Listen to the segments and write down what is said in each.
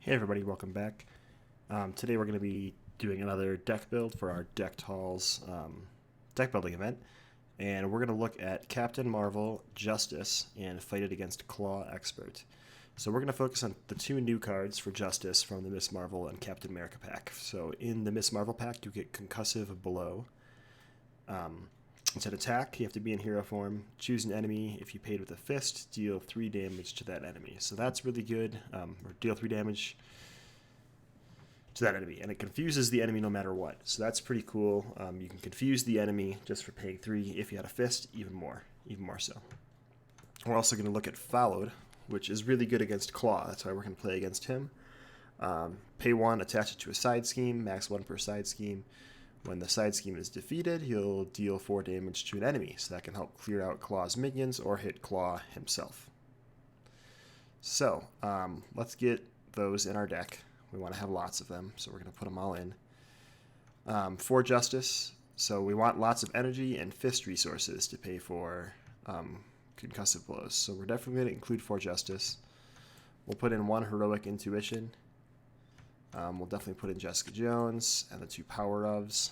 Hey everybody, welcome back. Today we're going to be doing another deck build for our Decked Halls deck building event. And we're going to look at Captain Marvel, Justice, and fight it against Klaw, Expert. So we're going to focus on the two new cards for Justice from the Miss Marvel and Captain America pack. So in the Miss Marvel pack, you get Concussive Blow. It's an attack, you have to be in hero form, choose an enemy. If you paid with a fist, deal 3 damage to that enemy. So that's really good, or deal 3 damage to that enemy, and it confuses the enemy no matter what. So that's pretty cool. You can confuse the enemy just for paying 3. If you had a fist, even more so. We're also going to look at Followed, which is really good against Klaw. That's why we're going to play against him. Pay 1, attach it to a side scheme, max 1 per side scheme. When the side scheme is defeated, he'll deal 4 damage to an enemy, so that can help clear out Klaw's minions or hit Klaw himself. So, let's get those in our deck. We want to have lots of them, so we're going to put them all in. For Justice, so we want lots of energy and fist resources to pay for Concussive Blows. So we're definitely going to include for Justice. We'll put in 1 Heroic Intuition. We'll definitely put in Jessica Jones and the 2 power-ofs.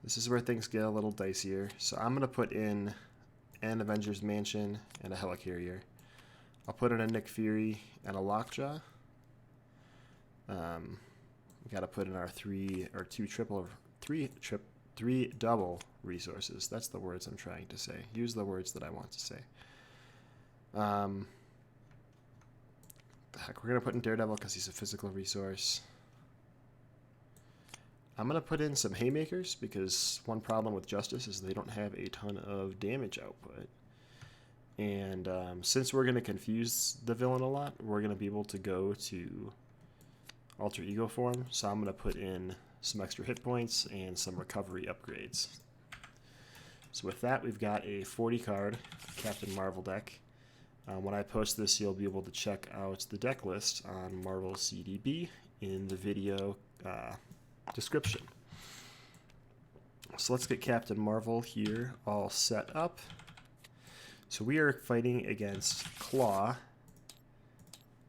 This is where things get a little dicier. So I'm going to put in an Avengers Mansion and a Helicarrier. I'll put in a Nick Fury and a Lockjaw. We got to put in our 3 double resources. That's the words I'm trying to say. Use the words that I want to say. Heck, we're going to put in Daredevil because he's a physical resource. I'm going to put in some Haymakers because one problem with Justice is they don't have a ton of damage output. And since we're going to confuse the villain a lot, we're going to be able to go to Alter Ego form. So I'm going to put in some extra hit points and some recovery upgrades. So with that, we've got a 40 card Captain Marvel deck. When I post this, you'll be able to check out the deck list on Marvel CDB in the video description. So let's get Captain Marvel here all set up. So we are fighting against Klaw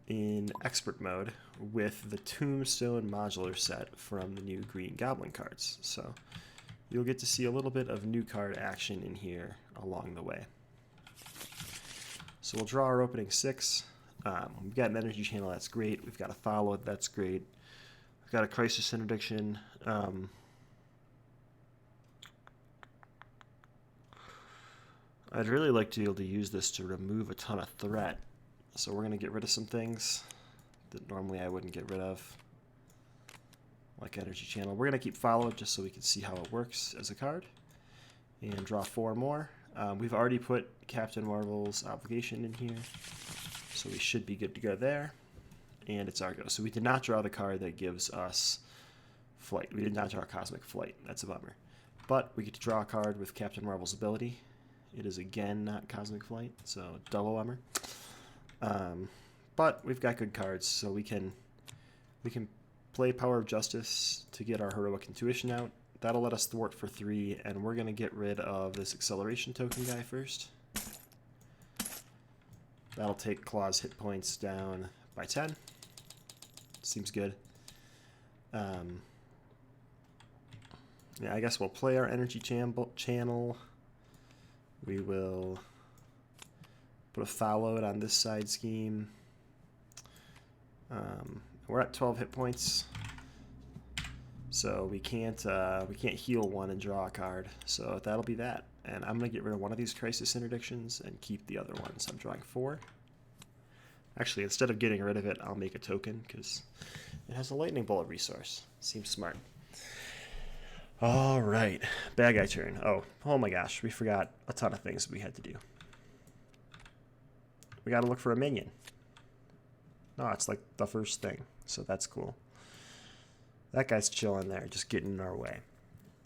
in Expert mode with the Tombstone modular set from the new Green Goblin cards. So you'll get to see a little bit of new card action in here along the way. So we'll draw our opening 6. We've got an energy channel, that's great. We've got a follow, that's great. We've got a crisis interdiction. I'd really like to be able to use this to remove a ton of threat. So we're going to get rid of some things that normally I wouldn't get rid of, like energy channel. We're going to keep followed just so we can see how it works as a card. And draw 4 more. We've already put Captain Marvel's obligation in here, so we should be good to go there. And it's our go. So we did not draw the card that gives us flight. We did not draw Cosmic Flight. That's a bummer. But we get to draw a card with Captain Marvel's ability. It is again not Cosmic Flight, so double bummer. But we've got good cards, so we can play Power of Justice to get our Heroic Intuition out. That'll let us thwart for 3, and we're going to get rid of this acceleration token guy first. That'll take Klaw's hit points down by 10. Seems good. Yeah, I guess we'll play our energy channel. We will put a followed on this side scheme. We're at 12 hit points. So we can't heal 1 and draw a card. So that'll be that. And I'm going to get rid of one of these crisis interdictions and keep the other ones. I'm drawing 4. Actually, instead of getting rid of it, I'll make a token because it has a lightning bolt resource. Seems smart. All right, bad guy turn. Oh my gosh, we forgot a ton of things we had to do. We got to look for a minion. No, it's like the first thing, so that's cool. That guy's chilling there, just getting in our way.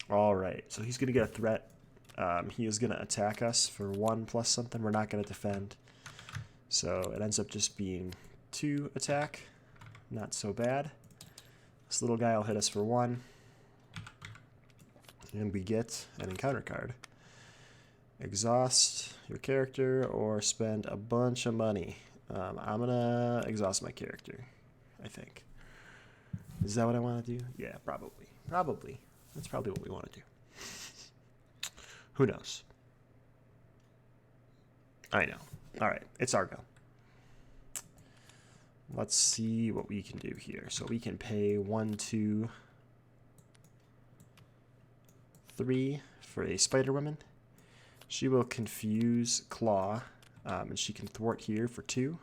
All right, so he's going to get a threat. He is going to attack us for 1 plus something. We're not going to defend. So it ends up just being 2 attack. Not so bad. This little guy will hit us for 1. And we get an encounter card. Exhaust your character or spend a bunch of money. I'm gonna exhaust my character, I think. Is that what I want to do? Yeah, probably. Probably. That's probably what we want to do. Who knows? I know. All right, it's our go. Let's see what we can do here. So we can pay 1, 2, 3 for a Spider Woman. She will confuse Klaw, and she can thwart here for 2,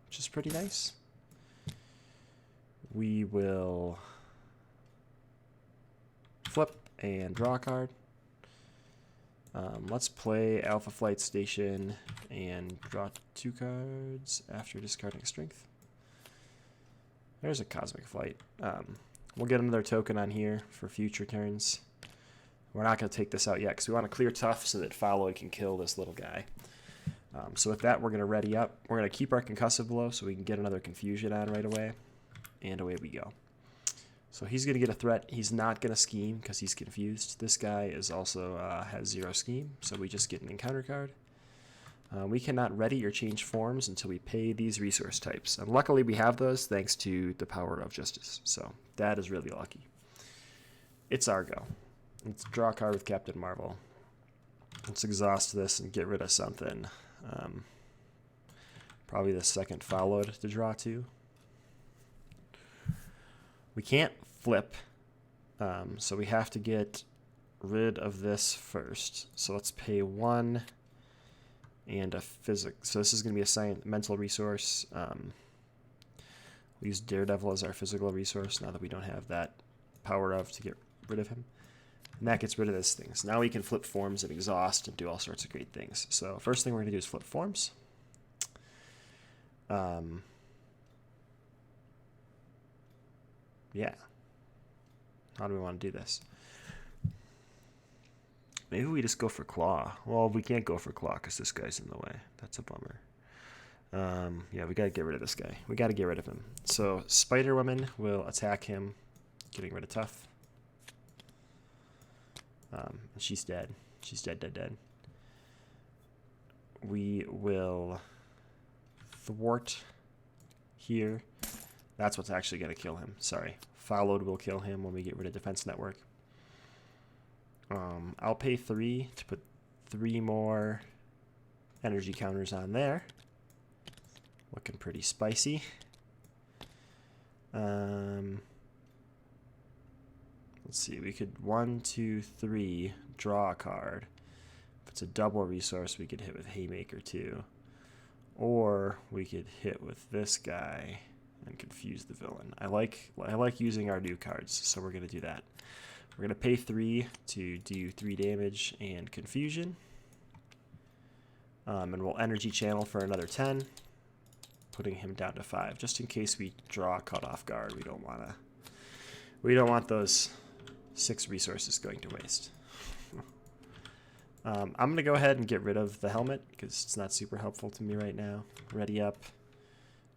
which is pretty nice. We will flip and draw a card. Let's play Alpha Flight Station and draw 2 cards after discarding Strength. There's a Cosmic Flight. We'll get another token on here for future turns. We're not going to take this out yet because we want to clear tough so that Followed can kill this little guy. So with that, we're going to ready up. We're going to keep our Concussive Blow so we can get another Confusion on right away. And away we go. So he's going to get a threat. He's not going to scheme because he's confused. This guy is also has 0 scheme, so we just get an encounter card. We cannot ready or change forms until we pay these resource types. And luckily we have those thanks to the power of justice. So that is really lucky. It's our go. Let's draw a card with Captain Marvel. Let's exhaust this and get rid of something. Probably the second Followed to draw 2. We can't flip, so we have to get rid of this first. So let's pay 1 and a physics. So this is going to be a mental resource. We use Daredevil as our physical resource now that we don't have that power of to get rid of him. And that gets rid of this thing. So now we can flip forms and exhaust and do all sorts of great things. So first thing we're going to do is flip forms. Yeah. How do we want to do this? Maybe we just go for Klaw. Well, we can't go for Klaw because this guy's in the way. That's a bummer. Yeah, we got to get rid of this guy. We got to get rid of him. So Spider Woman will attack him, getting rid of Tough. She's dead. She's dead, dead, dead. We will thwart here. That's what's actually going to kill him. Sorry. Followed will kill him when we get rid of Defense Network. I'll pay 3 to put 3 more energy counters on there. Looking pretty spicy. Let's see. We could 1, 2, 3 draw a card. If it's a double resource, we could hit with Haymaker too. Or we could hit with this guy and confuse the villain. I like using our new cards, so we're going to do that. We're going to pay 3 to do 3 damage and confusion. And we'll energy channel for another 10, putting him down to 5, just in case we draw cut off guard. We don't want those 6 resources going to waste. I'm going to go ahead and get rid of the helmet because it's not super helpful to me right now. Ready up,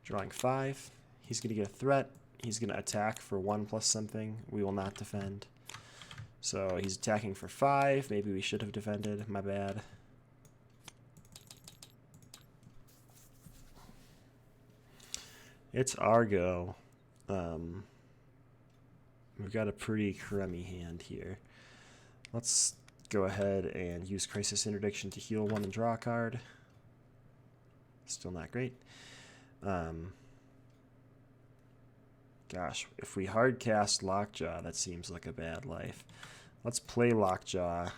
drawing 5. He's going to get a threat. He's going to attack for 1 plus something. We will not defend. So he's attacking for 5. Maybe we should have defended. My bad. It's our go. We've got a pretty crummy hand here. Let's go ahead and use Crisis Interdiction to heal 1 and draw a card. Still not great. Gosh, if we hard cast Lockjaw, that seems like a bad life. Let's play Lockjaw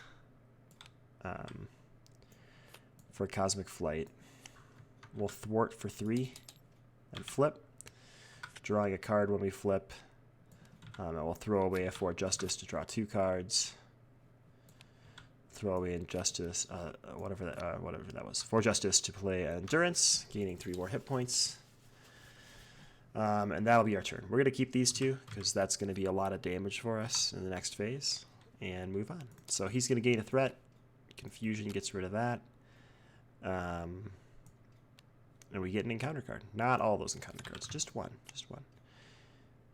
for Cosmic Flight. We'll thwart for 3 and flip. Drawing a card when we flip. And we'll throw away a 4 Justice to draw 2 cards. Throw away Injustice, whatever that was. 4 Justice to play Endurance, gaining 3 more hit points. And that'll be our turn. We're going to keep these 2 because that's going to be a lot of damage for us in the next phase. And move on. So he's going to gain a threat. Confusion gets rid of that. And we get an encounter card. Not all those encounter cards, just one. Just one.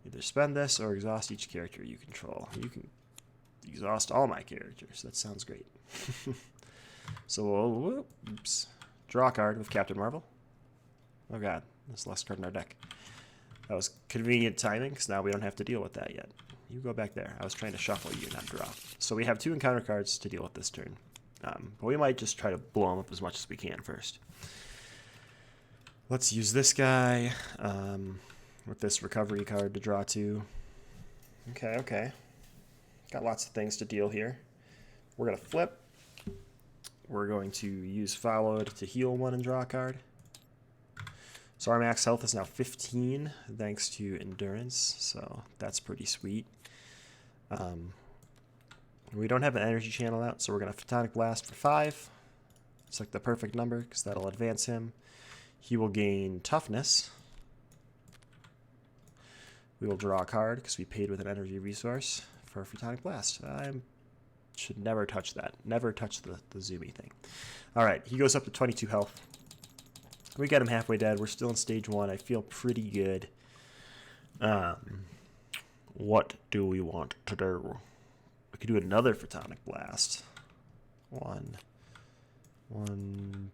Either spend this or exhaust each character you control. You can exhaust all my characters. That sounds great. So we'll draw a card with Captain Marvel. Oh god, there's the last card in our deck. That was convenient timing, because now we don't have to deal with that yet. You go back there. I was trying to shuffle you, not draw. So we have 2 encounter cards to deal with this turn. But we might just try to blow them up as much as we can first. Let's use this guy with this recovery card to draw 2. Okay. Got lots of things to deal here. We're going to flip. We're going to use Followed to heal 1 and draw a card. So our max health is now 15, thanks to Endurance, so that's pretty sweet. We don't have an energy channel out, so we're going to Photonic Blast for 5. It's like the perfect number, because that'll advance him. He will gain Toughness. We will draw a card, because we paid with an energy resource for Photonic Blast. I should never touch that. Never touch the zoomy thing. Alright, he goes up to 22 health. We got him halfway dead. We're still in stage 1. I feel pretty good. What do we want to do? We could do another Photonic Blast. 1,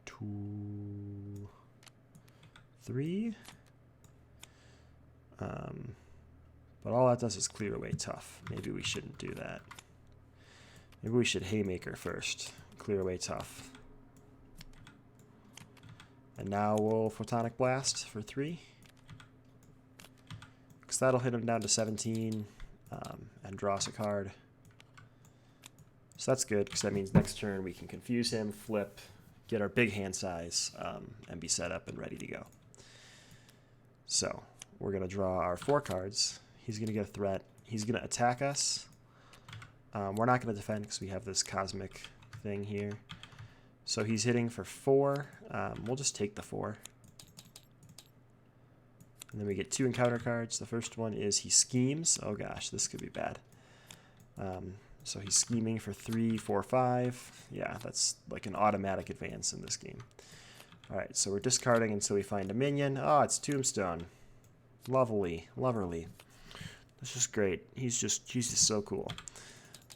2, 3. But all that does is clear away Tough. Maybe we shouldn't do that. Maybe we should Haymaker first. Clear away Tough. And now we'll Photonic Blast for 3. Because that'll hit him down to 17 and draw us a card. So that's good, because that means next turn we can confuse him, flip, get our big hand size, and be set up and ready to go. So we're going to draw our 4 cards. He's going to get a threat. He's going to attack us. We're not going to defend because we have this cosmic thing here. So he's hitting for 4. We'll just take the 4. And then we get 2 encounter cards. The first one is he schemes. Oh gosh, this could be bad. So he's scheming for 3, 4, 5. Yeah, that's like an automatic advance in this game. Alright, so we're discarding until we find a minion. Oh, it's Tombstone. Lovely. Loverly. This is great. He's just so cool.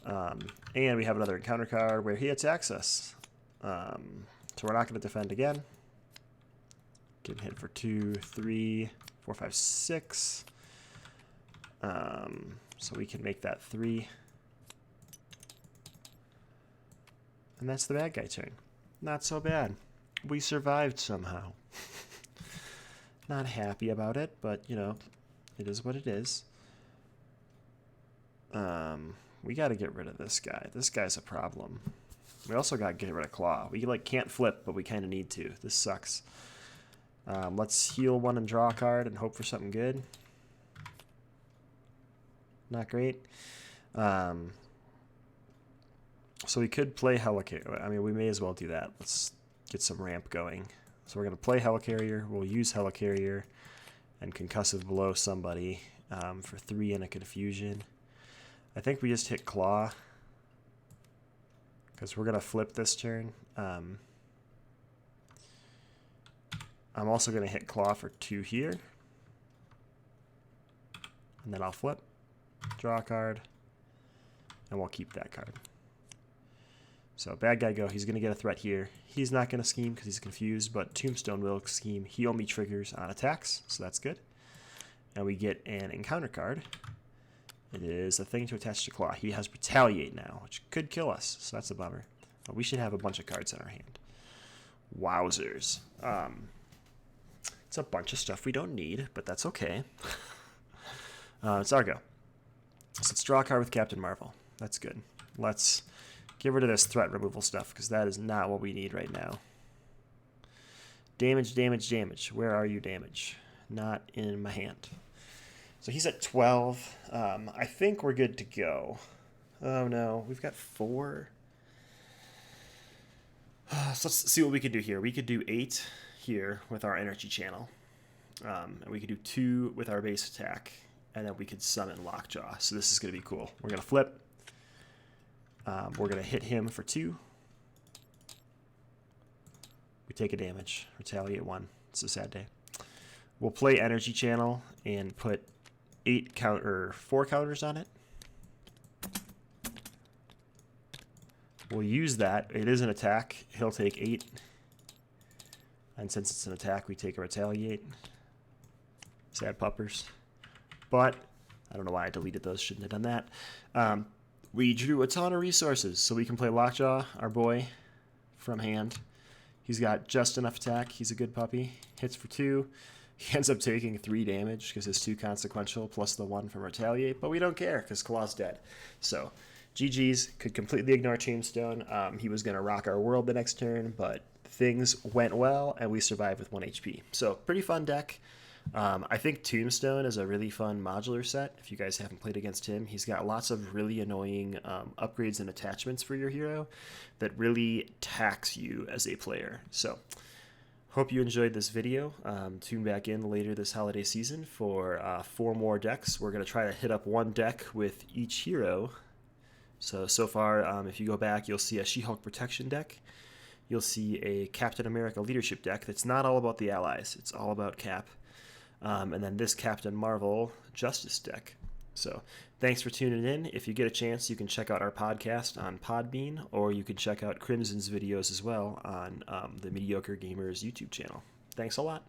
And we have another encounter card where he attacks us. So we're not going to defend again. Get hit for 2, 3, 4, 5, 6. So we can make that 3. And that's the bad guy turn. Not so bad. We survived somehow. Not happy about it, but, you know, it is what it is. We got to get rid of this guy. This guy's a problem. We also got to get rid of Klaw. We, like, can't flip, but we kind of need to. This sucks. Let's heal 1 and draw a card and hope for something good. Not great. So we could play Helicarrier. I mean, we may as well do that. Let's get some ramp going. So we're going to play Helicarrier. We'll use Helicarrier and Concussive Blow somebody for 3 and a Confusion. I think we just hit Klaw because we're going to flip this turn. I'm also going to hit Klaw for 2 here. And then I'll flip, draw a card, and we'll keep that card. So bad guy go. He's going to get a threat here. He's not going to scheme because he's confused, but Tombstone will scheme. He only triggers on attacks, so that's good. And we get an encounter card. It is a thing to attach to Klaw. He has Retaliate now, which could kill us, so that's a bummer. But we should have a bunch of cards in our hand. Wowzers. It's a bunch of stuff we don't need, but that's okay. It's our go. So let's draw a card with Captain Marvel. That's good. Let's get rid of this threat removal stuff, because that is not what we need right now. Damage, damage, damage. Where are you, damage? Not in my hand. So he's at 12. I think we're good to go. Oh no, we've got 4. So let's see what we could do here. We could do 8 here with our energy channel. And we could do 2 with our base attack. And then we could summon Lockjaw. So this is going to be cool. We're going to flip. We're going to hit him for 2. We take a damage. Retaliate 1. It's a sad day. We'll play Energy Channel and put 4 counters on it. We'll use that. It is an attack. He'll take 8. And since it's an attack, we take a retaliate. Sad puppers. But I don't know why I deleted those. Shouldn't have done that. We drew a ton of resources, so we can play Lockjaw, our boy, from hand. He's got just enough attack. He's a good puppy. Hits for 2. He ends up taking 3 damage because his 2 consequential plus the 1 from retaliate, but we don't care because Klaw's dead. So GG's, could completely ignore Tombstone. He was going to rock our world the next turn, but things went well and we survived with 1 HP. So pretty fun deck. I think Tombstone is a really fun modular set. If you guys haven't played against him, he's got lots of really annoying upgrades and attachments for your hero that really tax you as a player. So hope you enjoyed this video. Tune back in later this holiday season for 4 more decks. We're going to try to hit up 1 deck with each hero. So far, if you go back, you'll see a She-Hulk protection deck. You'll see a Captain America leadership deck that's not all about the allies. It's all about Cap. And then this Captain Marvel Justice deck. So thanks for tuning in. If you get a chance, you can check out our podcast on Podbean, or you can check out Crimson's videos as well on the Mediocre Gamers YouTube channel. Thanks a lot.